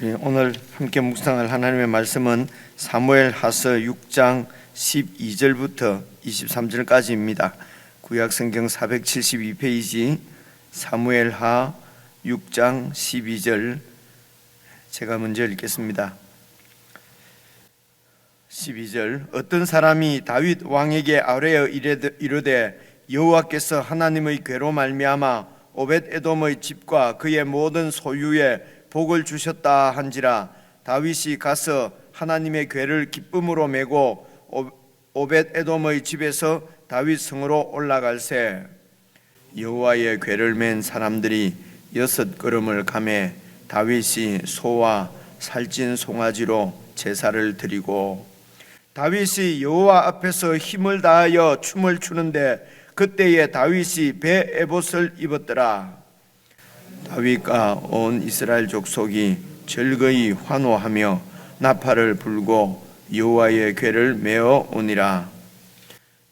오늘 함께 묵상할 하나님의 말씀은 사무엘하서 6장 12절부터 23절까지입니다. 구약성경 472페이지 사무엘하 6장 12절, 제가 먼저 읽겠습니다. 12절. 어떤 사람이 다윗 왕에게 아뢰어 이르되 여호와께서 하나님의 궤로 말미암아 오벳에돔의 집과 그의 모든 소유에 복을 주셨다 한지라. 다윗이 가서 하나님의 궤를 기쁨으로 메고 오벳에돔의 집에서 다윗 성으로 올라갈새 여호와의 궤를 맨 사람들이 6걸음을 가매 다윗이 소와 살찐 송아지로 제사를 드리고, 다윗이 여호와 앞에서 힘을 다하여 춤을 추는데 그때에 다윗이 배 에봇을 입었더라. 다윗과 온 이스라엘 족속이 즐거이 환호하며 나팔을 불고 여호와의 궤를 메어 오니라.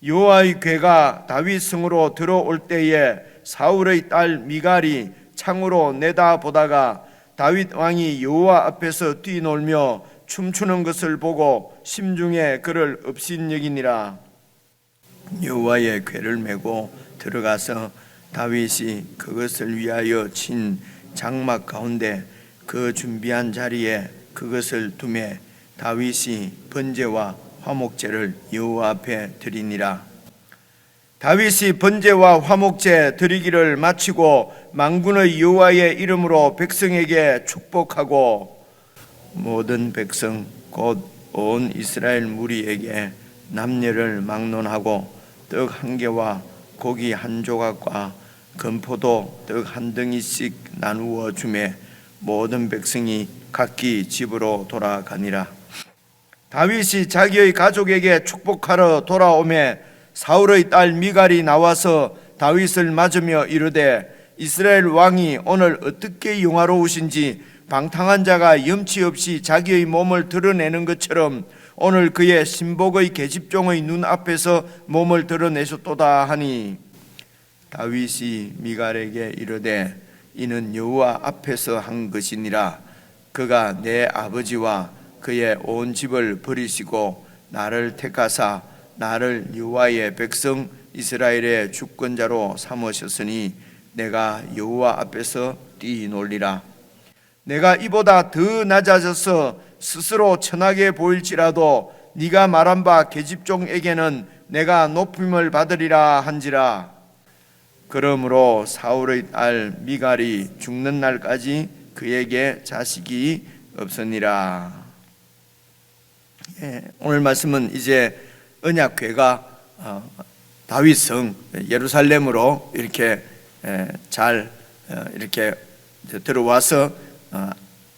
여호와의 궤가 다윗 성으로 들어올 때에 사울의 딸 미갈이 창으로 내다보다가 다윗 왕이 여호와 앞에서 뛰놀며 춤추는 것을 보고 심중에 그를 업신여기니라. 여호와의 궤를 메고 들어가서 다윗이 그것을 위하여 친 장막 가운데 그 준비한 자리에 그것을 두매 다윗이 번제와 화목제를 여호와 앞에 드리니라. 다윗이 번제와 화목제 드리기를 마치고 만군의 여호와의 이름으로 백성에게 축복하고 모든 백성 곧 온 이스라엘 무리에게 남녀를 막론하고 떡 한 개와 고기 한 조각과 건포도 떡 한 덩이씩 나누어 주매 모든 백성이 각기 집으로 돌아가니라. 다윗이 자기의 가족에게 축복하러 돌아오매 사울의 딸 미갈이 나와서 다윗을 맞으며 이르되 이스라엘 왕이 오늘 어떻게 영화로우신지 방탕한 자가 염치 없이 자기의 몸을 드러내는 것처럼 오늘 그의 신복의 계집종의 눈앞에서 몸을 드러내셨도다 하니, 다윗이 미갈에게 이르되 이는 여호와 앞에서 한 것이니라. 그가 내 아버지와 그의 온 집을 버리시고 나를 택하사 나를 여호와의 백성 이스라엘의 주권자로 삼으셨으니 내가 여호와 앞에서 뛰놀리라. 내가 이보다 더 낮아져서 스스로 천하게 보일지라도 네가 말한 바 계집종에게는 내가 높임을 받으리라 한지라. 그러므로 사울의 딸 미갈이 죽는 날까지 그에게 자식이 없으니라. 오늘 말씀은 이제 언약궤가 다윗성 예루살렘으로 이렇게 잘 이렇게 들어와서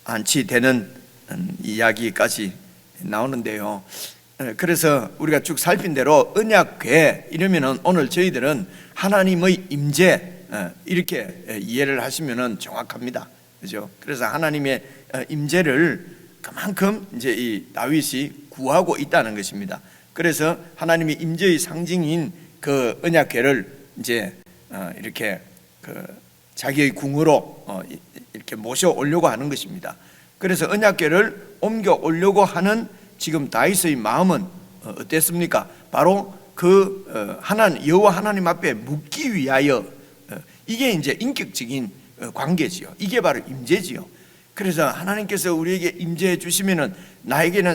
안치되는 이야기까지 나오는데요. 그래서 우리가 쭉 살핀 대로 언약궤 이러면은 오늘 저희들은 하나님의 임재 이렇게 이해를 하시면은 정확합니다. 그죠? 그래서 하나님의 임재를 그만큼 이제 이 다윗이 구하고 있다는 것입니다. 그래서 하나님의 임재의 상징인 그 언약궤를 이제 이렇게 그 자기의 궁으로 이렇게 모셔 오려고 하는 것입니다. 그래서 언약궤를 옮겨 오려고 하는 지금 다윗의 마음은 어땠습니까? 바로 그 여호와 하나님 앞에 묻기 위하여, 이게 이제 인격적인 관계지요. 이게 바로 임재지요. 그래서 하나님께서 우리에게 임재해 주시면은 나에게는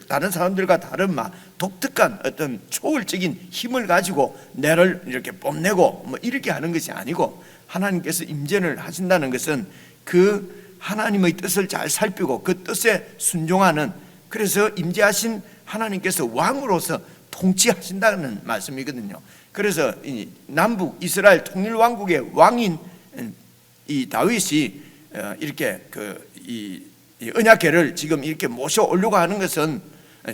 다른 사람들과 다른 독특한 어떤 초월적인 힘을 가지고 나를 이렇게 뽐내고 뭐 이렇게 하는 것이 아니고, 하나님께서 임재를 하신다는 것은 그 하나님의 뜻을 잘 살피고 그 뜻에 순종하는, 그래서 임재하신 하나님께서 왕으로서 통치하신다는 말씀이거든요. 그래서 이 남북 이스라엘 통일 왕국의 왕인 이 다윗이 이렇게 이 언약궤를 지금 이렇게 모셔 오려고 하는 것은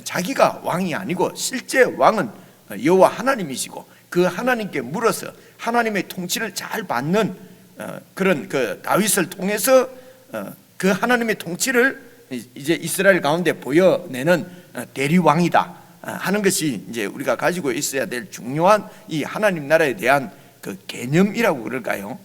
자기가 왕이 아니고 실제 왕은 여호와 하나님이시고 그 하나님께 물어서 하나님의 통치를 잘 받는 그런 그 다윗을 통해서 그 하나님의 통치를 이제 이스라엘 가운데 보여내는 대리왕이다 하는 것이 이제 우리가 가지고 있어야 될 중요한 이 하나님 나라에 대한 그 개념이라고 그럴까요?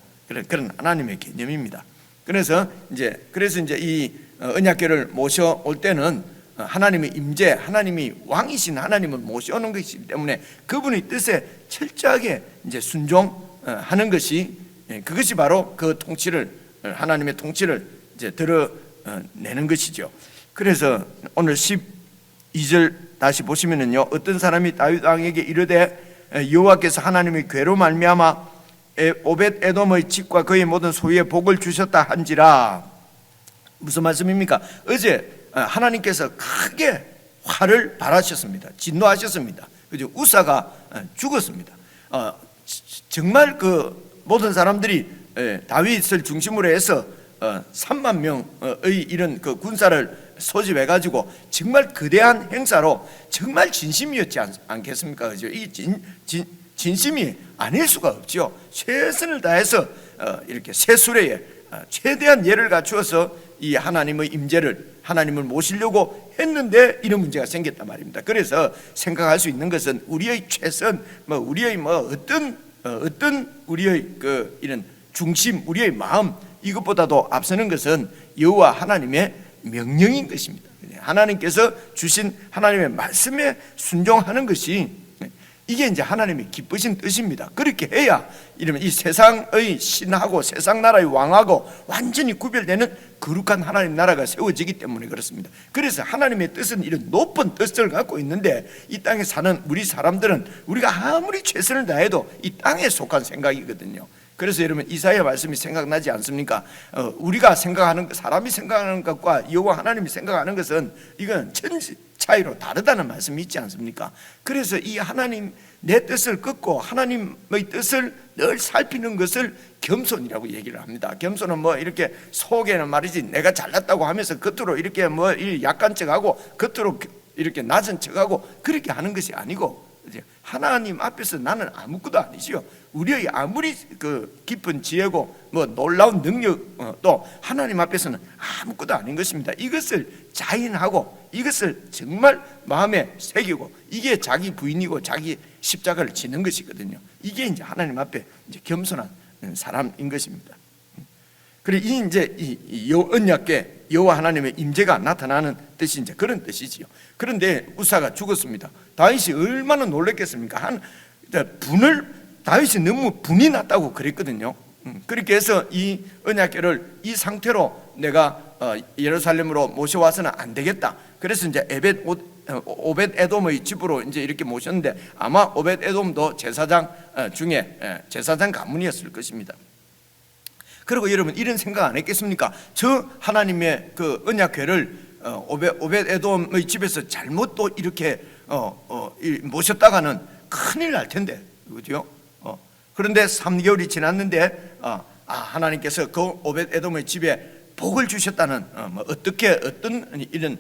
그런 하나님의 개념입니다. 그래서 이제 이 언약궤를 모셔올 때는 하나님의 임재, 하나님이 왕이신 하나님을 모셔오는 것이기 때문에 그분의 뜻에 철저하게 이제 순종하는 것이, 그것이 바로 그 통치를, 하나님의 통치를 이제 드러내는 것이죠. 그래서 오늘 12절 다시 보시면은요, 어떤 사람이 다윗 왕에게 이르되 여호와께서 하나님의 궤로 말미암아 오벳 에돔의 집과 그의 모든 소유에 복을 주셨다 한지라. 무슨 말씀입니까? 어제 하나님께서 크게 화를 발하셨습니다. 진노하셨습니다. 그죠? 우사가 죽었습니다. 정말 그 모든 사람들이 다윗을 중심으로 해서 3만 명의 이런 그 군사를 소집해 가지고 정말 거대한 행사로 정말 진심이었지 않겠습니까? 그죠? 이 진심이 아닐 수가 없죠. 최선을 다해서 이렇게 세수레에 최대한 예를 갖추어서 이 하나님의 임재를, 하나님을 모시려고 했는데 이런 문제가 생겼단 말입니다. 그래서 생각할 수 있는 것은 우리의 최선, 우리의 어떤 우리의 그 이런 중심, 우리의 마음, 이것보다도 앞서는 것은 여호와 하나님의 명령인 것입니다. 하나님께서 주신 하나님의 말씀에 순종하는 것이, 이게 이제 하나님의 기쁘신 뜻입니다. 그렇게 해야 이러면 이 세상의 신하고 세상 나라의 왕하고 완전히 구별되는 거룩한 하나님 나라가 세워지기 때문에 그렇습니다. 그래서 하나님의 뜻은 이런 높은 뜻을 갖고 있는데, 이 땅에 사는 우리 사람들은 우리가 아무리 최선을 다해도 이 땅에 속한 생각이거든요. 그래서 여러분, 이사야 말씀이 생각나지 않습니까? 우리가 생각하는, 사람이 생각하는 것과 여호와 하나님이 생각하는 것은 이건 천지 차이로 다르다는 말씀이 있지 않습니까? 그래서 이 하나님 내 뜻을 끊고 하나님의 뜻을 늘 살피는 것을 겸손이라고 얘기를 합니다. 겸손은 뭐 이렇게 속에는 말이지 내가 잘났다고 하면서 겉으로 이렇게 뭐 약간 척하고 겉으로 이렇게 낮은 척하고 그렇게 하는 것이 아니고, 하나님 앞에서 나는 아무것도 아니지요. 우리의 아무리 그 깊은 지혜고 뭐 놀라운 능력, 또 하나님 앞에서는 아무것도 아닌 것입니다. 이것을 자인하고 이것을 정말 마음에 새기고, 이게 자기 부인이고 자기 십자가를 지는 것이거든요. 이게 이제 하나님 앞에 이제 겸손한 사람인 것입니다. 그리고 이 언약궤, 여호와 하나님의 임재가 나타나는 뜻이 이제 그런 뜻이지요. 그런데 우사가 죽었습니다. 다윗이 얼마나 놀랐겠습니까? 다윗이 너무 분이 났다고 그랬거든요. 그렇게 해서 이 언약궤를 이 상태로 내가 예루살렘으로 모셔와서는 안 되겠다. 그래서 이제 오벳 에돔의 집으로 이제 이렇게 모셨는데, 아마 오벳 에돔도 제사장 중에 제사장 가문이었을 것입니다. 그리고 여러분, 이런 생각 안 했겠습니까? 저 하나님의 그 언약궤를 오벳 에돔의 집에서 잘못 또 이렇게 모셨다가는 큰일 날 텐데, 그죠? 그런데 3개월이 지났는데 하나님께서 그 오벳 에돔의 집에 복을 주셨다는, 어떤 이런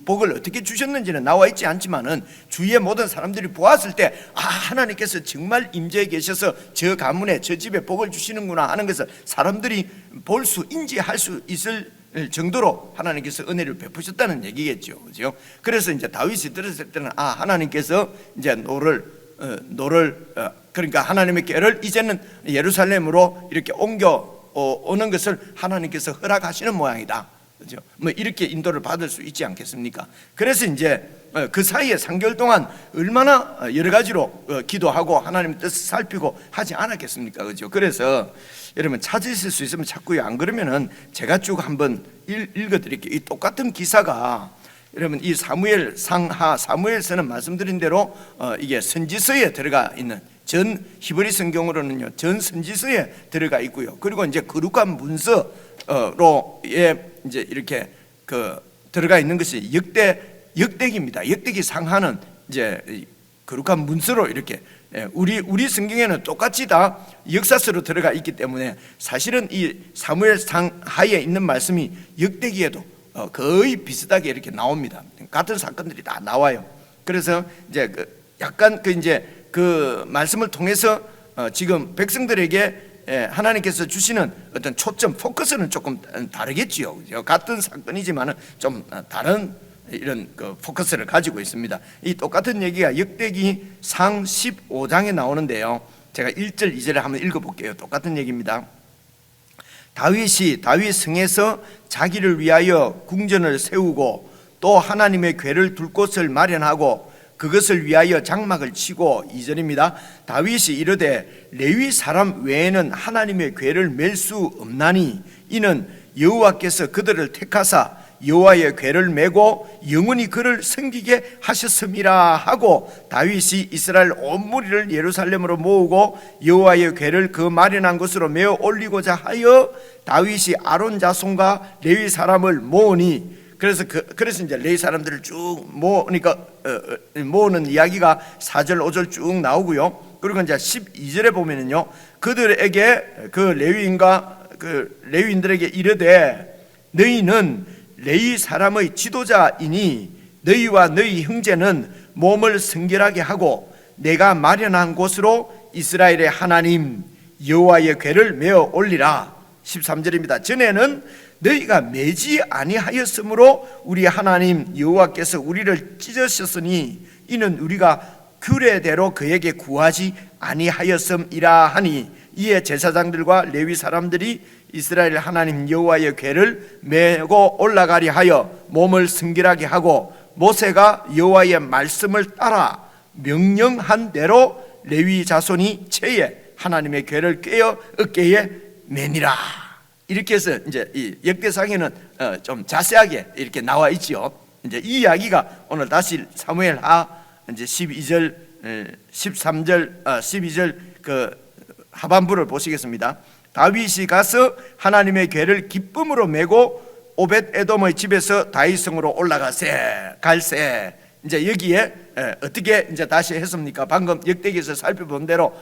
복을 어떻게 주셨는지는 나와 있지 않지만은 주위의 모든 사람들이 보았을 때, 하나님께서 정말 임재해 계셔서 저 가문에 저 집에 복을 주시는구나 하는 것을 사람들이 볼 수, 인지할 수 있을 정도로 하나님께서 은혜를 베푸셨다는 얘기겠죠, 그렇죠? 그래서 이제 다윗이 들었을 때는 하나님께서 이제 그러니까 하나님의 궤를 이제는 예루살렘으로 이렇게 옮겨 오는 것을 하나님께서 허락하시는 모양이다, 그렇죠? 뭐 이렇게 인도를 받을 수 있지 않겠습니까? 그래서 이제 그 사이에 3개월 동안 얼마나 여러 가지로 기도하고 하나님의 뜻을 살피고 하지 않았겠습니까? 그렇죠? 그래서 여러분, 찾으실 수 있으면 찾고요. 안 그러면은 제가 쭉 한번 읽어드릴게요. 이 똑같은 기사가 여러분, 이 사무엘 상하, 사무엘서는 말씀드린 대로 이게 선지서에 들어가 있는, 전 히브리 성경으로는요 전 선지서에 들어가 있고요. 그리고 이제 거룩한 문서로에 이제 이렇게 그 들어가 있는 것이 역대기입니다. 역대기 상하는 이제 거룩한 문서로 이렇게, 우리 성경에는 똑같이 다 역사서로 들어가 있기 때문에 사실은 이 사무엘 상하에 있는 말씀이 역대기에도 거의 비슷하게 이렇게 나옵니다. 같은 사건들이 다 나와요. 그래서 이제 약간 그 말씀을 통해서 지금 백성들에게 하나님께서 주시는 어떤 초점, 포커스는 조금 다르겠지요. 같은 사건이지만은 좀 다른 이런 그 포커스를 가지고 있습니다. 이 똑같은 얘기가 역대기 상 15장에 나오는데요. 제가 1절, 2절을 한번 읽어볼게요. 똑같은 얘기입니다. 다윗이 다윗 성에서 자기를 위하여 궁전을 세우고 또 하나님의 궤를 둘 곳을 마련하고 그것을 위하여 장막을 치고 2절입니다. 다윗이 이르되 레위 사람 외에는 하나님의 궤를 맬 수 없나니 이는 여호와께서 그들을 택하사 여호와의 궤를 메고 영원히 그를 섬기게 하셨음이라 하고 다윗이 이스라엘 온 무리를 예루살렘으로 모으고 여호와의 궤를 그 마련한 곳으로 메어 올리고자 하여 다윗이 아론 자손과 레위 사람을 모으니 그래서 이제 레위 사람들을 쭉 모으니까 모으는 이야기가 4절 5절 쭉 나오고요. 그리고 이제 12절에 보면은요, 그들에게 그 레위인과 그 레위인들에게 이르되 너희는 레위 사람의 지도자이니 너희와 너희 형제는 몸을 성결하게 하고 내가 마련한 곳으로 이스라엘의 하나님 여호와의 궤를 메어 올리라. 13절입니다. 전에는 너희가 매지 아니하였으므로 우리 하나님 여호와께서 우리를 찢으셨으니 이는 우리가 규례대로 그에게 구하지 아니하였음이라 하니 이에 제사장들과 레위 사람들이 이스라엘 하나님 여호와의 궤를 메고 올라가리 하여 몸을 성결하게 하고 모세가 여호와의 말씀을 따라 명령한 대로 레위 자손이 채에 하나님의 궤를 꿰어 어깨에 매니라. 이렇게 해서 이제 이 역대상에는 좀 자세하게 이렇게 나와 있지요. 이제 이 이야기가 오늘 다시 사무엘하 이제 12절, 13절, 12절 그 하반부를 보시겠습니다. 다윗이 가서 하나님의 궤를 기쁨으로 메고 오벳 에돔의 집에서 다윗성으로 올라가세 갈세. 이제 여기에 어떻게 이제 다시 했습니까? 방금 역대기에서 살펴본 대로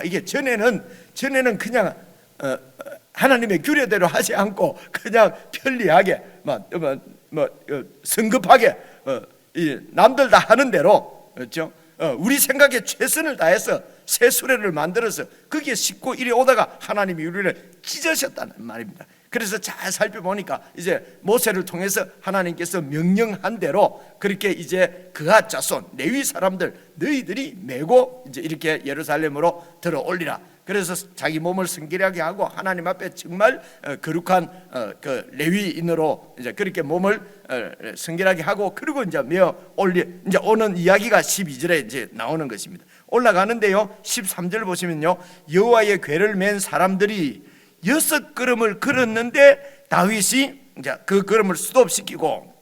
이게 전에는 그냥 하나님의 규례대로 하지 않고 그냥 편리하게 성급하게 남들 다 하는 대로, 그렇죠? 우리 생각에 최선을 다해서 새 수레를 만들어서 거기에 싣고 이리 오다가 하나님이 우리를 찢으셨다는 말입니다. 그래서 잘 살펴보니까 이제 모세를 통해서 하나님께서 명령한 대로 그렇게 이제 그앗 자손 레위 사람들 너희들이 메고 이제 이렇게 예루살렘으로 들어 올리라. 그래서 자기 몸을 성결하게 하고 하나님 앞에 정말 거룩한 그 레위인으로 이제 그렇게 몸을 성결하게 하고 그리고 이제 메어 올리 이제 오는 이야기가 12절에 이제 나오는 것입니다. 올라가는데요, 13절 보시면요, 여호와의 궤를 맨 사람들이 6걸음을 걸었는데 다윗이 이제 그 걸음을 스톱시키고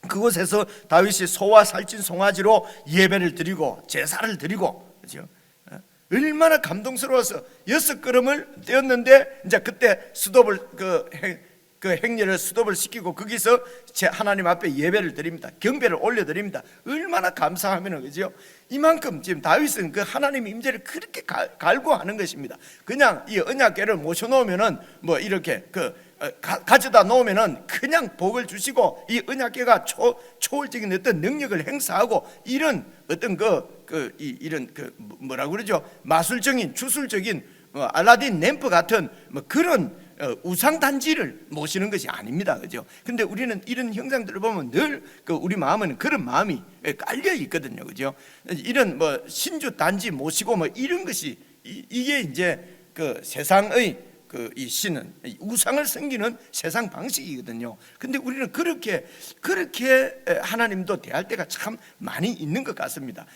그곳에서 다윗이 소와 살찐 송아지로 예배를 드리고 제사를 드리고, 그렇죠? 얼마나 감동스러워서 6걸음을 떼었는데 이제 그때 스톱을 그 행렬을 스톱을 시키고 거기서 하나님 앞에 예배를 드립니다. 경배를 올려드립니다. 얼마나 감사하면, 그죠? 이만큼 지금 다윗은 그 하나님의 임재를 그렇게 갈구하는 것입니다. 그냥 이 언약궤를 모셔놓으면은 뭐 이렇게 가져다 놓으면은 그냥 복을 주시고 이 언약궤가 초월적인 어떤 능력을 행사하고 이런 어떤 이런 뭐라고 그러죠? 마술적인 주술적인 알라딘 램프 같은 뭐 그런 우상 단지를 모시는 것이 아닙니다, 그죠? 근데 우리는 이런 형상들을 보면 늘 우리 마음은 그런 마음이 깔려 있거든요, 그죠? 이런 뭐 신주 단지 모시고 뭐 이런 것이 이게 이제 그 세상의 이 신은 우상을 섬기는 세상 방식이거든요. 근데 우리는 그렇게 하나님도 대할 때가 참 많이 있는 것 같습니다.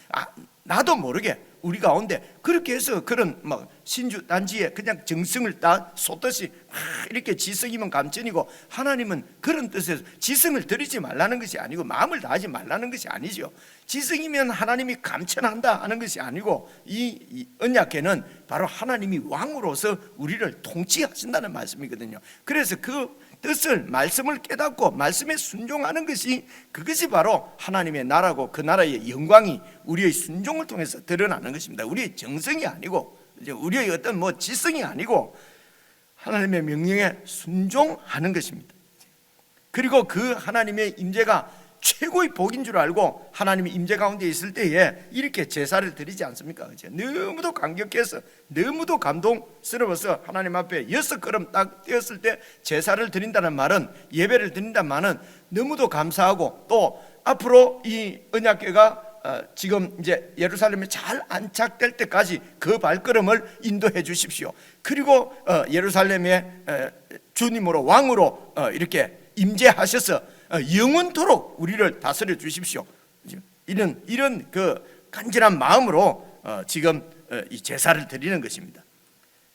나도 모르게 우리 가운데 그렇게 해서 그런 막 신주 단지에 그냥 정성을 다 쏟듯이 이렇게 지성이면 감천이고 하나님은 그런 뜻에서 지성을 드리지 말라는 것이 아니고 마음을 다하지 말라는 것이 아니죠. 지성이면 하나님이 감천한다 하는 것이 아니고 이 언약궤는 바로 하나님이 왕으로서 우리를 통치하신다는 말씀이거든요. 그래서 그 뜻을 말씀을 깨닫고 말씀에 순종하는 것이 그것이 바로 하나님의 나라고 그 나라의 영광이 우리의 순종을 통해서 드러나는 것입니다. 우리의 정성이 아니고 우리의 어떤 뭐 지성이 아니고 하나님의 명령에 순종하는 것입니다. 그리고 그 하나님의 임재가 최고의 복인 줄 알고 하나님의 임재 가운데 있을 때에 이렇게 제사를 드리지 않습니까? 그렇죠? 너무도 감격해서 너무도 감동스러워서 하나님 앞에 6걸음 딱 떼었을 때 제사를 드린다는 말은, 예배를 드린다는 말은 너무도 감사하고 또 앞으로 이 언약궤가 지금 이제 예루살렘에 잘 안착될 때까지 그 발걸음을 인도해 주십시오. 그리고 예루살렘에 주님으로 왕으로 이렇게 임재하셔서 영원토록 우리를 다스려 주십시오. 이런 그 간절한 마음으로 지금 이 제사를 드리는 것입니다.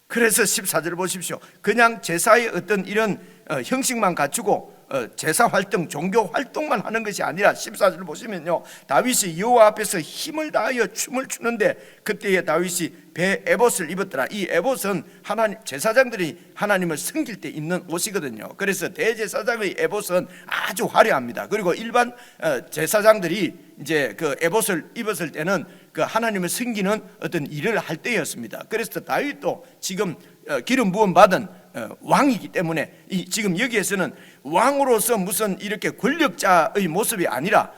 그래서 14절 보십시오. 그냥 제사의 어떤 이런 형식만 갖추고 제사 활동, 종교 활동만 하는 것이 아니라 14절 보시면요, 다윗이 여호와 앞에서 힘을 다하여 춤을 추는데 그때에 다윗이 배 에봇을 입었더라. 이 에봇은 하나님 제사장들이 하나님을 섬길 때 입는 옷이거든요. 그래서 대제사장의 에봇은 아주 화려합니다. 그리고 일반 제사장들이 이제 그 에봇을 입었을 때는 그 하나님을 섬기는 어떤 일을 할 때였습니다. 그래서 다윗도 지금 기름 부음 받은 왕이기 때문에 지금 여기에서는 왕으로서 무슨 이렇게 권력자의 모습이 아니라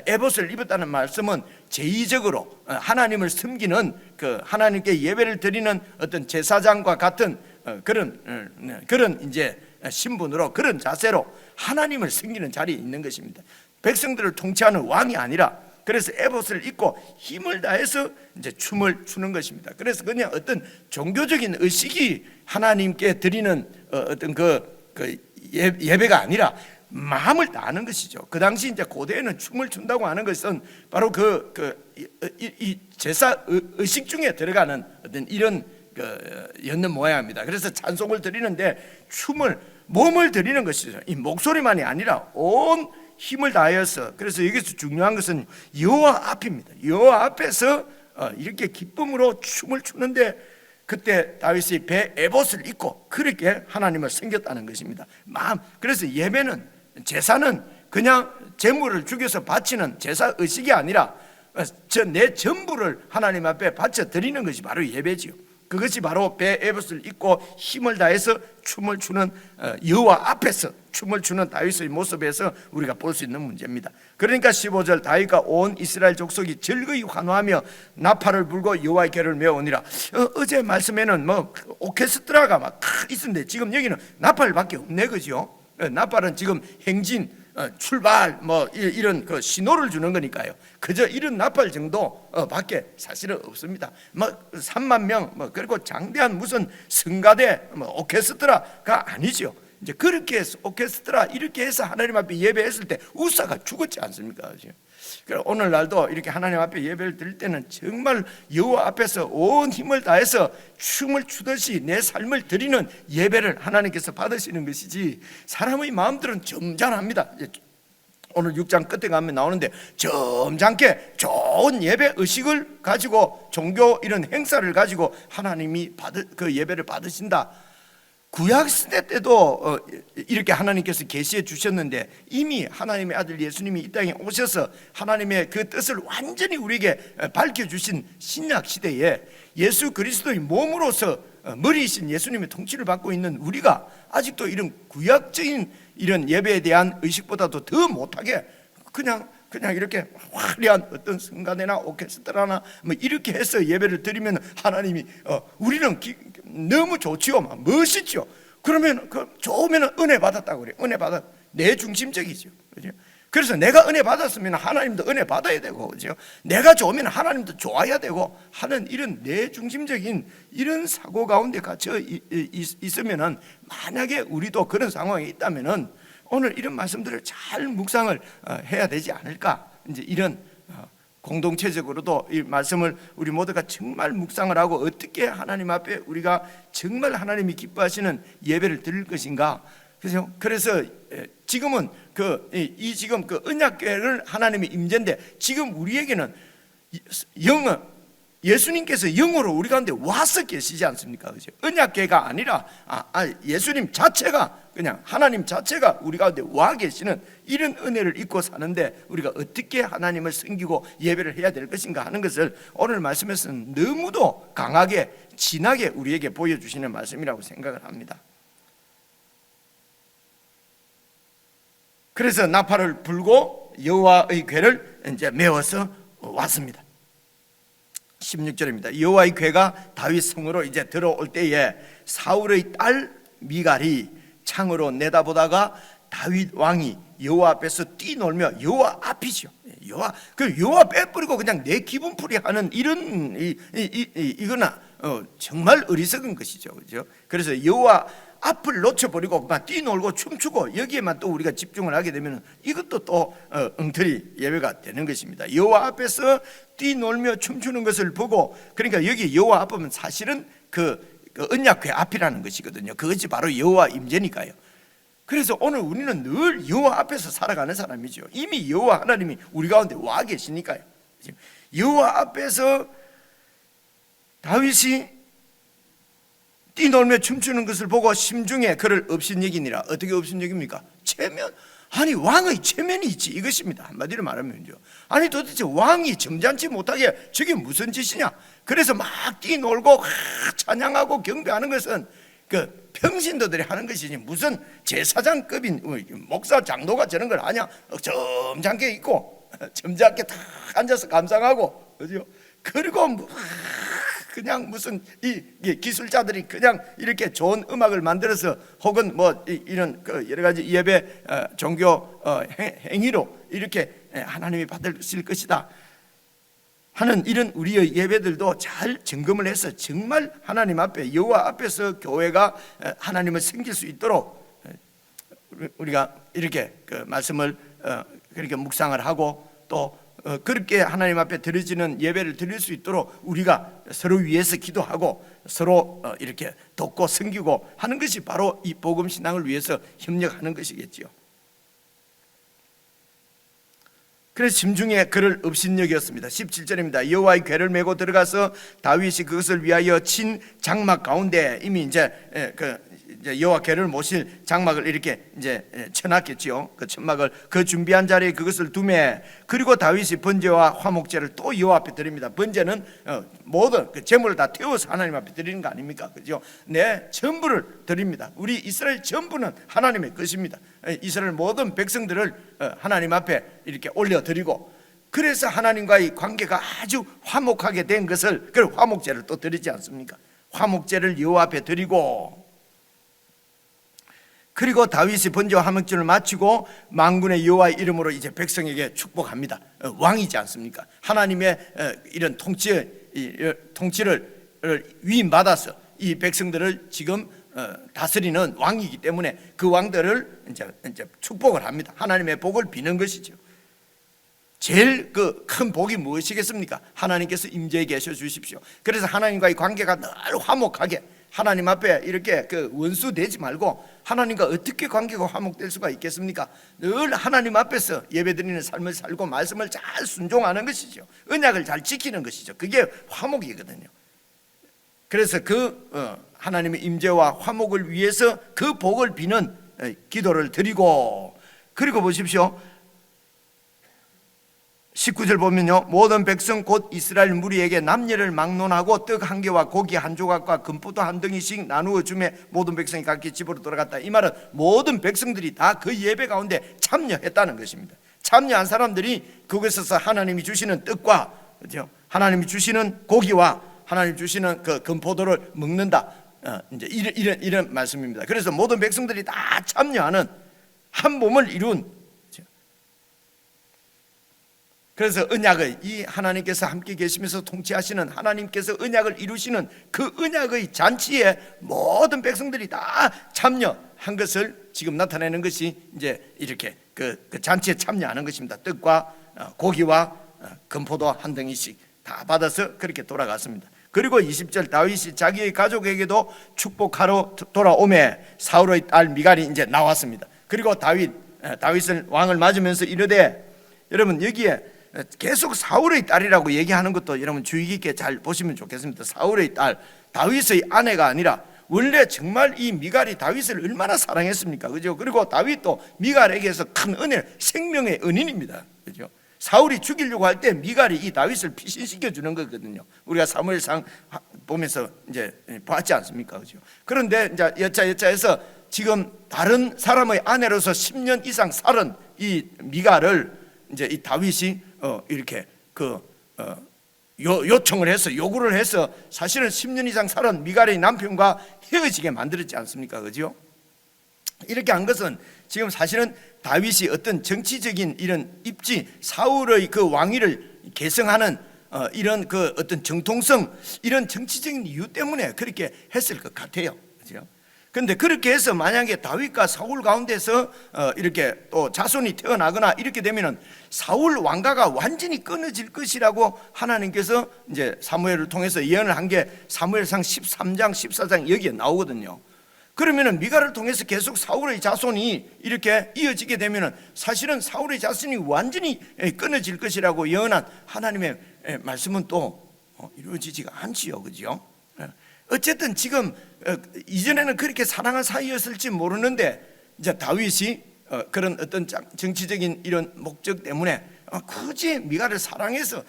에봇을 입었다는 말씀은 제의적으로 하나님을 섬기는 그 하나님께 예배를 드리는 어떤 제사장과 같은 그런 이제 신분으로, 그런 자세로 하나님을 섬기는 자리에 있는 것입니다. 백성들을 통치하는 왕이 아니라, 그래서 에봇을 입고 힘을 다해서 이제 춤을 추는 것입니다. 그래서 그냥 어떤 종교적인 의식이 하나님께 드리는 어떤 그 예배가 아니라 마음을 다하는 것이죠. 그 당시 이제 고대에는 춤을 춘다고 하는 것은 바로 이 제사 의식 중에 들어가는 어떤 이런 였는 모양입니다. 그래서 찬송을 드리는데 몸을 드리는 것이죠. 이 목소리만이 아니라 온 힘을 다하여서. 그래서 여기서 중요한 것은 여호와 앞입니다. 여호와 앞에서 이렇게 기쁨으로 춤을 추는데 그때 다윗이 배 에봇을 입고 그렇게 하나님을 섬겼다는 것입니다. 그래서 예배는, 제사는 그냥 제물을 죽여서 바치는 제사 의식이 아니라 내 전부를 하나님 앞에 바쳐 드리는 것이 바로 예배지요. 그것이 바로 배 에봇을 입고 힘을 다해서 춤을 추는 여호와 앞에서 춤을 추는 다윗의 모습에서 우리가 볼 수 있는 문제입니다. 그러니까 15절, 다윗과 온 이스라엘 족속이 즐거이 환호하며 나팔을 불고 여호와의 궤를 메어오니라. 어제 말씀에는 뭐 오케스트라가 막 있었는데 지금 여기는 나팔밖에 없네, 그죠? 나팔은 지금 행진, 출발 뭐 이런 그 신호를 주는 거니까요. 그저 이런 나팔 정도 밖에 사실은 없습니다. 뭐 3만 명 뭐 그리고 장대한 무슨 성가대 뭐 오케스트라가 아니죠. 이제 그렇게 해서 오케스트라 이렇게 해서 하나님 앞에 예배했을 때 우사가 죽었지 않습니까? 그래서 오늘날도 이렇게 하나님 앞에 예배를 드릴 때는 정말 여호와 앞에서 온 힘을 다해서 춤을 추듯이 내 삶을 드리는 예배를 하나님께서 받으시는 것이지, 사람의 마음들은 점잖합니다. 오늘 6장 끝에 가면 나오는데 점잖게 좋은 예배 의식을 가지고 종교 이런 행사를 가지고 하나님이 그 예배를 받으신다. 구약시대 때도 이렇게 하나님께서 계시해 주셨는데 이미 하나님의 아들 예수님이 이 땅에 오셔서 하나님의 그 뜻을 완전히 우리에게 밝혀주신 신약시대에 예수 그리스도의 몸으로서 머리이신 예수님의 통치를 받고 있는 우리가 아직도 이런 구약적인 이런 예배에 대한 의식보다도 더 못하게 그냥 이렇게 화려한 어떤 성가대나 오케스트라나 뭐 이렇게 해서 예배를 드리면 하나님이 우리는 너무 좋지요, 멋있죠. 그러면 좋으면 은혜 받았다고 그래요. 은혜 받았, 내 중심적이죠, 그죠? 그래서 내가 은혜 받았으면 하나님도 은혜 받아야 되고, 그죠? 내가 좋으면 하나님도 좋아야 되고 하는 이런 내 중심적인 이런 사고 가운데 갇혀 있으면은, 만약에 우리도 그런 상황에 있다면은 오늘 이런 말씀들을 잘 묵상을 해야 되지 않을까. 이제 이런 공동체적으로도 이 말씀을 우리 모두가 정말 묵상을 하고 어떻게 하나님 앞에 우리가 정말 하나님이 기뻐하시는 예배를 드릴 것인가. 그래서 지금은 지금 그 언약궤를 하나님의 임재인데 지금 우리에게는 예수님께서 영으로 우리 가운데 와서 계시지 않습니까? 그죠? 언약궤가 아니라 예수님 자체가, 그냥 하나님 자체가 우리 가운데 와 계시는 이런 은혜를 입고 사는데 우리가 어떻게 하나님을 섬기고 예배를 해야 될 것인가 하는 것을 오늘 말씀에서는 너무도 강하게 진하게 우리에게 보여주시는 말씀이라고 생각을 합니다. 그래서 나팔을 불고 여호와의 궤를 이제 메워서 왔습니다. 16절입니다. 여호와의 궤가 다윗 성으로 이제 들어올 때에 사울의 딸 미갈이 창으로 내다보다가 다윗 왕이 여호와 앞에서 뛰놀며, 여호와 앞이죠. 여호와 빼버리고 그냥 내 기분풀이 하는 이런 이거나 정말 어리석은 것이죠, 그죠? 그래서 여호와 앞을 놓쳐버리고 막 뛰놀고 춤추고 여기에만 또 우리가 집중을 하게 되면 이것도 또 엉터리 예배가 되는 것입니다. 여호와 앞에서 뛰놀며 춤추는 것을 보고, 그러니까 여기 여호와 앞은 사실은 그 언약궤 앞이라는 것이거든요. 그것이 바로 여호와 임재니까요. 그래서 오늘 우리는 늘 여호와 앞에서 살아가는 사람이죠. 이미 여호와 하나님이 우리 가운데 와 계시니까요. 여호와 앞에서 다윗이 뛰놀며 춤추는 것을 보고 심중에 그를 업신여기니라. 어떻게 업신여깁니까? 체면. 아니, 왕의 체면이 있지, 이것입니다. 한마디로 말하면요, 아니 도대체 왕이 점잖지 못하게 저게 무슨 짓이냐. 그래서 막 뛰놀고 찬양하고 경배하는 것은 그 평신도들이 하는 것이지 무슨 제사장급인 목사 장로가 저런 걸 하냐. 점잖게 있고 점잖게 다 앉아서 감상하고, 그죠? 그리고 그냥 무슨 이 기술자들이 그냥 이렇게 좋은 음악을 만들어서 혹은 뭐 이런 그 여러 가지 예배 종교 행위로 이렇게 하나님이 받으실 것이다 하는 이런 우리의 예배들도 잘 점검을 해서 정말 하나님 앞에, 여호와 앞에서 교회가 하나님을 섬길 수 있도록 우리가 이렇게 그 말씀을 그렇게 묵상을 하고 또 그렇게 하나님 앞에 드려지는 예배를 드릴 수 있도록 우리가 서로 위해서 기도하고 서로 이렇게 돕고 섬기고 하는 것이 바로 이 복음 신앙을 위해서 협력하는 것이겠지요. 그래서 심중에 그를 업신여겼습니다. 17절입니다. 여호와의 궤를 메고 들어가서 다윗이 그것을 위하여 친 장막 가운데, 이미 이제 여호와 궤를 모실 장막을 이렇게 이제 쳐놨겠지요. 그 천막을 그 준비한 자리에 그것을 두매, 그리고 다윗이 번제와 화목제를 또 여호와 앞에 드립니다. 번제는 모든 그 제물을 다 태워서 하나님 앞에 드리는 거 아닙니까? 그죠? 네, 전부를 드립니다. 우리 이스라엘 전부는 하나님의 것입니다. 이스라엘 모든 백성들을 하나님 앞에 이렇게 올려드리고, 그래서 하나님과의 관계가 아주 화목하게 된 것을, 그 화목제를 또 드리지 않습니까? 화목제를 여호와 앞에 드리고, 그리고 다윗이 번제와 화목제를 마치고 만군의 여호와의 이름으로 이제 백성에게 축복합니다. 왕이지 않습니까? 하나님의 이런 통치를 위임받아서 이 백성들을 지금 다스리는 왕이기 때문에 그 왕들을 이제 축복을 합니다. 하나님의 복을 비는 것이죠. 제일 그 큰 복이 무엇이겠습니까? 하나님께서 임재해 계셔 주십시오. 그래서 하나님과의 관계가 늘 화목하게, 하나님 앞에 이렇게 그 원수 되지 말고, 하나님과 어떻게 관계가 화목될 수가 있겠습니까? 늘 하나님 앞에서 예배드리는 삶을 살고 말씀을 잘 순종하는 것이죠. 언약을 잘 지키는 것이죠. 그게 화목이거든요. 그래서 그 하나님의 임재와 화목을 위해서 그 복을 비는 기도를 드리고, 그리고 보십시오, 19절 보면요, 모든 백성 곧 이스라엘 무리에게 남녀를 막론하고 떡 한 개와 고기 한 조각과 금포도 한 덩이씩 나누어 주매 모든 백성이 각기 집으로 돌아갔다. 이 말은 모든 백성들이 다 그 예배 가운데 참여했다는 것입니다. 참여한 사람들이 그곳에서 하나님이 주시는 떡과, 그렇죠? 하나님이 주시는 고기와 하나님 주시는 그 금포도를 먹는다. 이제 이런 말씀입니다. 그래서 모든 백성들이 다 참여하는 한 몸을 이룬, 그래서 언약의, 이 하나님께서 함께 계시면서 통치하시는 하나님께서 언약을 이루시는 그 언약의 잔치에 모든 백성들이 다 참여한 것을 지금 나타내는 것이 이제 이렇게 그 잔치에 참여하는 것입니다. 떡과 고기와 금포도 한 덩이씩 다 받아서 그렇게 돌아갔습니다. 그리고 20절, 다윗이 자기의 가족에게도 축복하러 돌아오매 사울의 딸 미갈이 이제 나왔습니다. 그리고 다윗을 왕을 맞으면서 이르되, 여러분 여기에 계속 사울의 딸이라고 얘기하는 것도 여러분 주의 깊게 잘 보시면 좋겠습니다. 사울의 딸, 다윗의 아내가 아니라, 원래 정말 이 미갈이 다윗을 얼마나 사랑했습니까? 그죠? 그리고 다윗도 미갈에게서 큰 은혜, 생명의 은인입니다. 그죠? 사울이 죽이려고 할 때 미갈이 이 다윗을 피신시켜 주는 거거든요. 우리가 사무엘상 보면서 이제 봤지 않습니까? 그죠? 그런데 이제 여차여차해서 지금 다른 사람의 아내로서 10년 이상 살은 이 미갈을 이제 이 다윗이 이렇게 요청을 해서, 요구를 해서 사실은 10년 이상 살은 미갈의 남편과 헤어지게 만들었지 않습니까? 그죠? 이렇게 한 것은 지금 사실은 다윗이 어떤 정치적인 이런 입지, 사울의 그 왕위를 계승하는 이런 그 어떤 정통성, 이런 정치적인 이유 때문에 그렇게 했을 것 같아요. 그렇죠? 그런데 그렇게 해서 만약에 다윗과 사울 가운데서 이렇게 또 자손이 태어나거나 이렇게 되면은 사울 왕가가 완전히 끊어질 것이라고 하나님께서 이제 사무엘을 통해서 예언을 한 게 사무엘상 13장, 14장 여기에 나오거든요. 그러면은 미가를 통해서 계속 사울의 자손이 이렇게 이어지게 되면은 사실은 사울의 자손이 완전히 끊어질 것이라고 예언한 하나님의 말씀은 또 이루어지지가 않지요, 그죠? 어쨌든 지금 이전에는 그렇게 사랑한 사이였을지 모르는데 이제 다윗이 그런 어떤 정치적인 이런 목적 때문에 굳이 미가를 사랑해서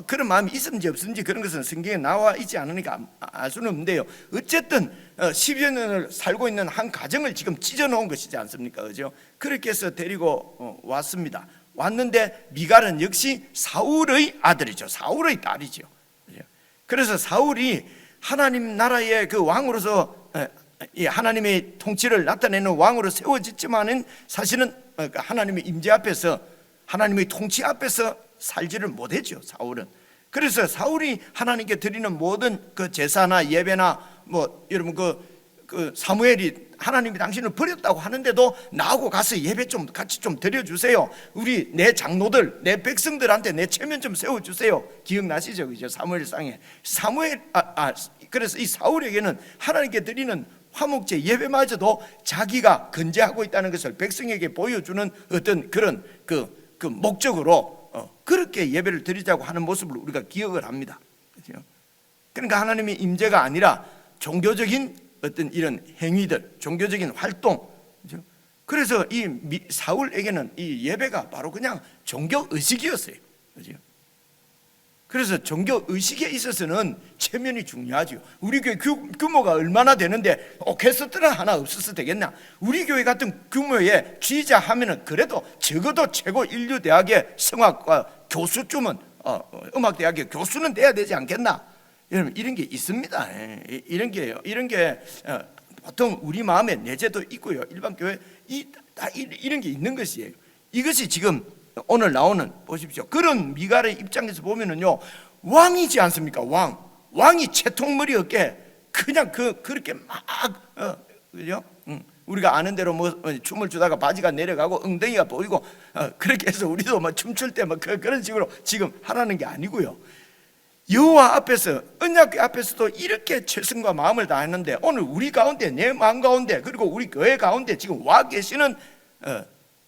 그런 마음이 있었는지 없었는지 그런 것은 성경에 나와 있지 않으니까 알 수는 없는데요. 어쨌든 10여 년을 살고 있는 한 가정을 지금 찢어놓은 것이지 않습니까? 그죠? 그렇게 해서 데리고 왔습니다. 왔는데 미갈은 역시 사울의 아들이죠. 사울의 딸이죠. 그래서 사울이 하나님 나라의 그 왕으로서 하나님의 통치를 나타내는 왕으로 세워졌지만은 사실은 하나님의 임재 앞에서, 하나님의 통치 앞에서 살지를 못했죠, 사울은. 그래서 사울이 하나님께 드리는 모든 그 제사나 예배나 뭐 여러분 그 사무엘이 하나님이 당신을 버렸다고 하는데도 나하고 가서 예배 좀 같이 좀 드려주세요. 우리 내 장로들, 내 백성들한테 내 체면 좀 세워주세요. 기억나시죠, 그죠? 사무엘상에 그래서 이 사울에게는 하나님께 드리는 화목제 예배마저도 자기가 건재하고 있다는 것을 백성에게 보여주는 어떤 그런 그 목적으로 그렇게 예배를 드리자고 하는 모습을 우리가 기억을 합니다. 그렇죠? 그러니까 하나님의 임재가 아니라 종교적인 어떤 이런 행위들, 종교적인 활동. 그렇죠? 그래서 이 사울에게는 이 예배가 바로 그냥 종교 의식이었어요. 그렇죠? 그래서 종교 의식에 있어서는 체면이 중요하죠. 우리 교회 규모가 얼마나 되는데 오케스트라 하나 없어서 되겠나? 우리 교회 같은 규모의 지휘자 하면은 그래도 적어도 최고 인류 대학의 성악과 교수쯤은 음악대학의 교수는 돼야 되지 않겠나? 여러분, 이런 게 있습니다. 이런 게 보통 우리 마음에 내재도 있고요. 일반 교회 이런 게 있는 것이에요. 이것이 지금 오늘 나오는, 보십시오, 그런 미갈의 입장에서 보면은요, 왕이지 않습니까? 왕이 채통머리 어깨 그냥 그렇게 막 그죠? 우리가 아는 대로 뭐 춤을 추다가 바지가 내려가고 엉덩이가 보이고 그렇게 해서 우리도 뭐 춤출 때 뭐 그런 식으로 지금 하라는 게 아니고요. 여호와 앞에서, 언약궤 앞에서도 이렇게 최선과 마음을 다했는데 오늘 우리 가운데, 내 마음 가운데, 그리고 우리 교회 가운데 지금 와 계시는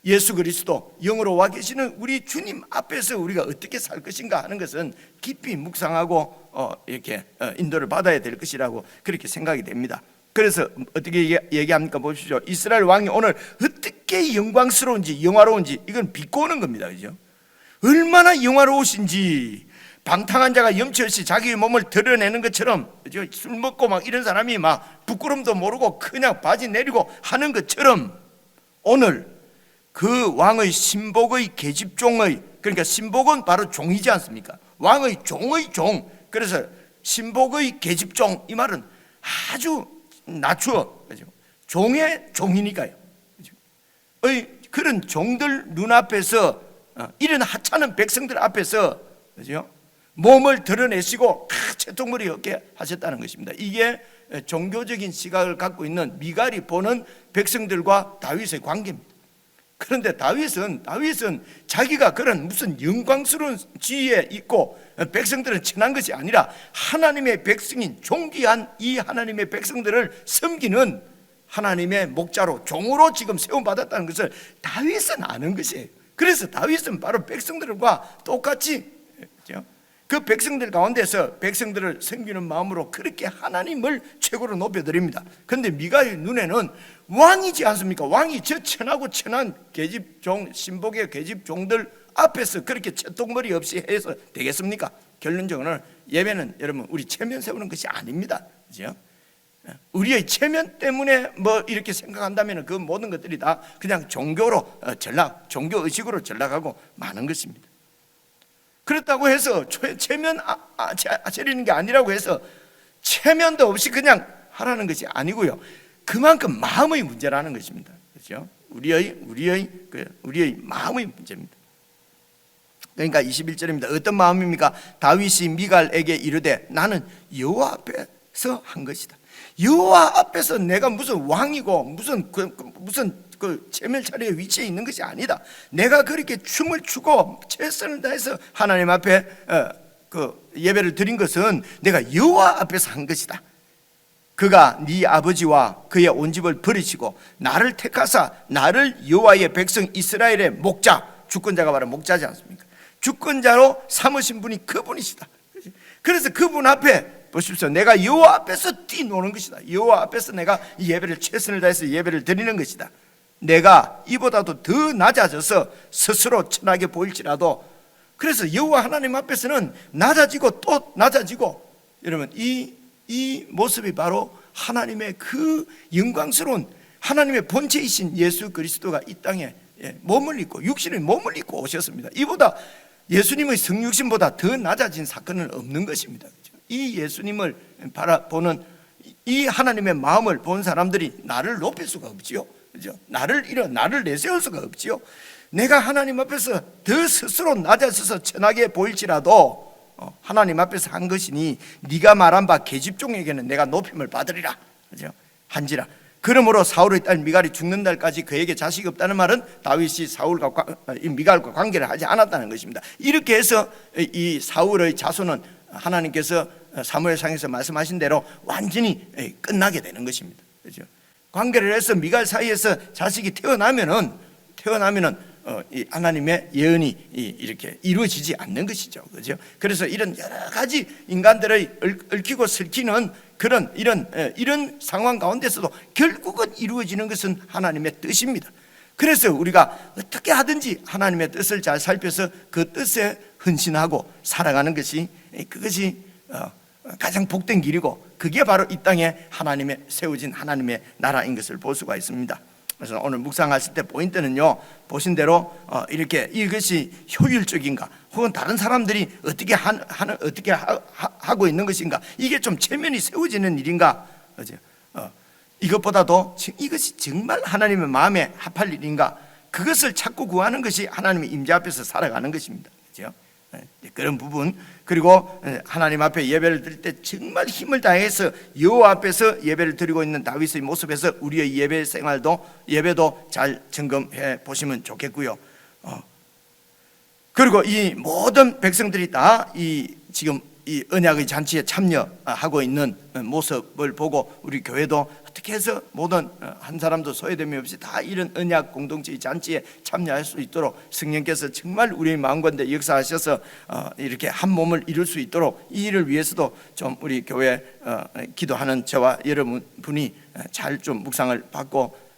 예수 그리스도 영으로 와 계시는 우리 주님 앞에서 우리가 어떻게 살 것인가 하는 것은 깊이 묵상하고 이렇게 인도를 받아야 될 것이라고 그렇게 생각이 됩니다. 그래서 어떻게 얘기합니까? 보십시오. 이스라엘 왕이 오늘 어떻게 영광스러운지, 영화로운지, 이건 비꼬는 겁니다. 그죠? 얼마나 영화로우신지, 방탕한 자가 염치 없이 자기의 몸을 드러내는 것처럼, 그죠? 술 먹고 막 이런 사람이 막 부끄럼도 모르고 그냥 바지 내리고 하는 것처럼 오늘 그 왕의 신복의 계집종의, 그러니까 신복은 바로 종이지 않습니까? 왕의 종의 종. 그래서 신복의 계집종, 이 말은 아주 낮추어, 그죠? 종의 종이니까요. 그죠? 그런 종들 눈앞에서, 이런 하찮은 백성들 앞에서, 그죠? 몸을 드러내시고 채통머리 어깨 하셨다는 것입니다. 이게 종교적인 시각을 갖고 있는 미갈이 보는 백성들과 다윗의 관계입니다. 그런데 다윗은 자기가 그런 무슨 영광스러운 지위에 있고 백성들은 친한 것이 아니라 하나님의 백성인 존귀한 이 하나님의 백성들을 섬기는 하나님의 목자로, 종으로 지금 세움받았다는 것을 다윗은 아는 것이에요. 그래서 다윗은 바로 백성들과 똑같이 그 백성들 가운데서 백성들을 섬기는 마음으로 그렇게 하나님을 최고로 높여드립니다. 그런데 미갈의 눈에는 왕이지 않습니까? 왕이 저 천하고 천한 계집종, 신복의 계집종들 앞에서 그렇게 채통머리 없이 해서 되겠습니까? 결론적으로 예배는 여러분 우리 체면 세우는 것이 아닙니다. 그죠? 우리의 체면 때문에 뭐 이렇게 생각한다면 그 모든 것들이 다 그냥 종교로 종교 의식으로 전락하고 많은 것입니다. 그렇다고 해서 체면 차리는 게 아니라고 해서 체면도 없이 그냥 하라는 것이 아니고요. 그만큼 마음의 문제라는 것입니다. 그렇죠? 우리의 마음의 문제입니다. 그러니까 21절입니다. 어떤 마음입니까? 다윗이 미갈에게 이르되 나는 여호와 앞에서 한 것이다. 여호와 앞에서 내가 무슨 왕이고 무슨 체면 자리에 위치해 있는 것이 아니다. 내가 그렇게 춤을 추고 최선을 다해서 하나님 앞에 예배를 드린 것은 내가 여호와 앞에서 한 것이다. 그가 네 아버지와 그의 온 집을 버리시고 나를 택하사 나를 여호와의 백성 이스라엘의 목자, 주권자가 바로 목자지 않습니까? 주권자로 삼으신 분이 그분이시다. 그래서 그분 앞에 보십시오. 내가 여호와 앞에서 뛰노는 것이다. 여호와 앞에서 내가 이 예배를 최선을 다해서 예배를 드리는 것이다. 내가 이보다도 더 낮아져서 스스로 천하게 보일지라도, 그래서 여호와 하나님 앞에서는 낮아지고 또 낮아지고, 여러분 이 모습이 바로 하나님의 그 영광스러운 하나님의 본체이신 예수 그리스도가 이 땅에 몸을 입고 육신의 몸을 입고 오셨습니다. 이보다 예수님의 성육신보다 더 낮아진 사건은 없는 것입니다. 이 예수님을 바라보는 이 하나님의 마음을 본 사람들이 나를 높일 수가 없지요. 그죠? 나를 내세울 수가 없지요. 내가 하나님 앞에서 더 스스로 낮아져서 천하게 보일지라도 하나님 앞에서 한 것이니 네가 말한 바 계집종에게는 내가 높임을 받으리라. 그죠? 한지라. 그러므로 사울의 딸 미갈이 죽는 날까지 그에게 자식이 없다는 말은 다윗이 미갈과 관계를 하지 않았다는 것입니다. 이렇게 해서 이 사울의 자손은 하나님께서 사무엘상에서 말씀하신 대로 완전히 끝나게 되는 것입니다. 그죠? 관계를 해서 미갈 사이에서 자식이 태어나면은 이 하나님의 예언이 이렇게 이루어지지 않는 것이죠. 그죠? 그래서 이런 여러 가지 인간들의 얽히고 설키는 그런 이런 상황 가운데서도 결국은 이루어지는 것은 하나님의 뜻입니다. 그래서 우리가 어떻게 하든지 하나님의 뜻을 잘 살펴서 그 뜻에 헌신하고 살아가는 것이 그것이 가장 복된 길이고, 그게 바로 이 땅에 하나님의 세워진 하나님의 나라인 것을 볼 수가 있습니다. 그래서 오늘 묵상하실 때 포인트는요, 보신 대로 이렇게 이것이 효율적인가, 혹은 다른 사람들이 어떻게 하고 있는 것인가, 이게 좀 체면이 세워지는 일인가, 이것보다도 이것이 정말 하나님의 마음에 합할 일인가, 그것을 찾고 구하는 것이 하나님의 임재 앞에서 살아가는 것입니다. 그렇죠? 그런 부분, 그리고 하나님 앞에 예배를 드릴 때 정말 힘을 다해서 여호와 앞에서 예배를 드리고 있는 다윗의 모습에서 우리의 예배 생활도 예배도 잘 점검해 보시면 좋겠고요. 그리고 이 모든 백성들이 다 지금 이 언약의 잔치에 참여하고 있는 모습을 보고 우리 교회도 어떻게 해서 모든 한 사람도 소외됨이 없이 다 이런 언약 공동체의 잔치에 참여할 수 있도록 성령께서 정말 우리의 마음가운데 역사하셔서 이렇게 한 몸을 이룰 수 있도록, 이 일을 위해서도 좀 우리 교회 기도하는 저와 여러분이 잘 좀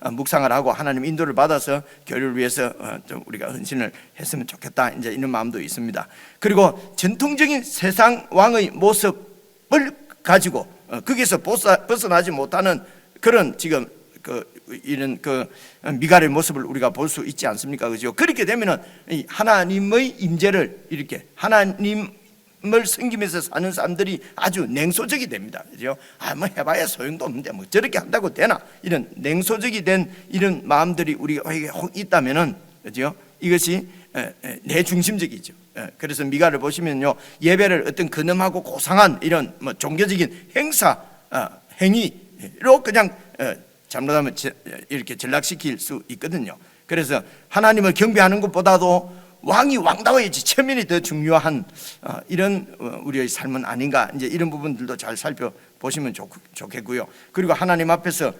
묵상을 하고 하나님 인도를 받아서 교회를 위해서 좀 우리가 헌신을 했으면 좋겠다, 이제 이런 마음도 있습니다. 그리고 전통적인 세상 왕의 모습을 가지고 거기서 벗어나지 못하는 그런 지금 이런 미갈의 모습을 우리가 볼 수 있지 않습니까? 그죠? 그렇게 되면은 하나님의 임재를 이렇게 하나님을 섬기면서 사는 사람들이 아주 냉소적이 됩니다. 그죠? 뭐 해봐야 소용도 없는데 뭐 저렇게 한다고 되나? 이런 냉소적이 된 이런 마음들이 우리에게 혹 있다면은, 그죠? 이것이 내 중심적이죠. 그래서 미갈을 보시면요, 예배를 어떤 근엄하고 고상한 이런 뭐 종교적인 행사 행위로 그냥 잘못하면 이렇게 전락시킬 수 있거든요. 그래서 하나님을 경배하는 것보다도 왕이 왕다워야지 체면이 더 중요한 이런 우리의 삶은 아닌가, 이제 이런 부분들도 잘 살펴보시면 좋겠고요. 그리고 하나님 앞에서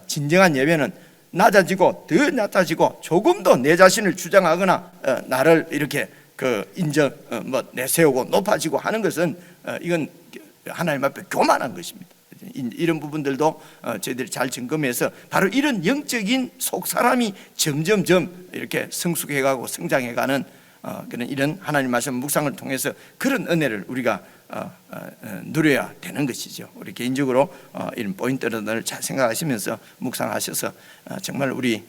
진정한 예배는 낮아지고 더 낮아지고 조금도 내 자신을 주장하거나 나를 이렇게 내세우고 높아지고 하는 것은 이건 하나님 앞에 교만한 것입니다. 이런 부분들도 저희들이 잘 점검해서 바로 이런 영적인 속사람이 점점점 이렇게 성숙해가고 성장해가는 그런 이런 하나님 말씀 묵상을 통해서 그런 은혜를 우리가 누려야 되는 것이죠. 우리 개인적으로 이런 포인트를 잘 생각하시면서 묵상하셔서 정말 우리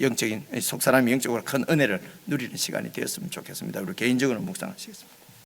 영적인 속사람이 영적으로 큰 은혜를 누리는 시간이 되었으면 좋겠습니다. 우리 개인적으로 묵상하시겠습니다.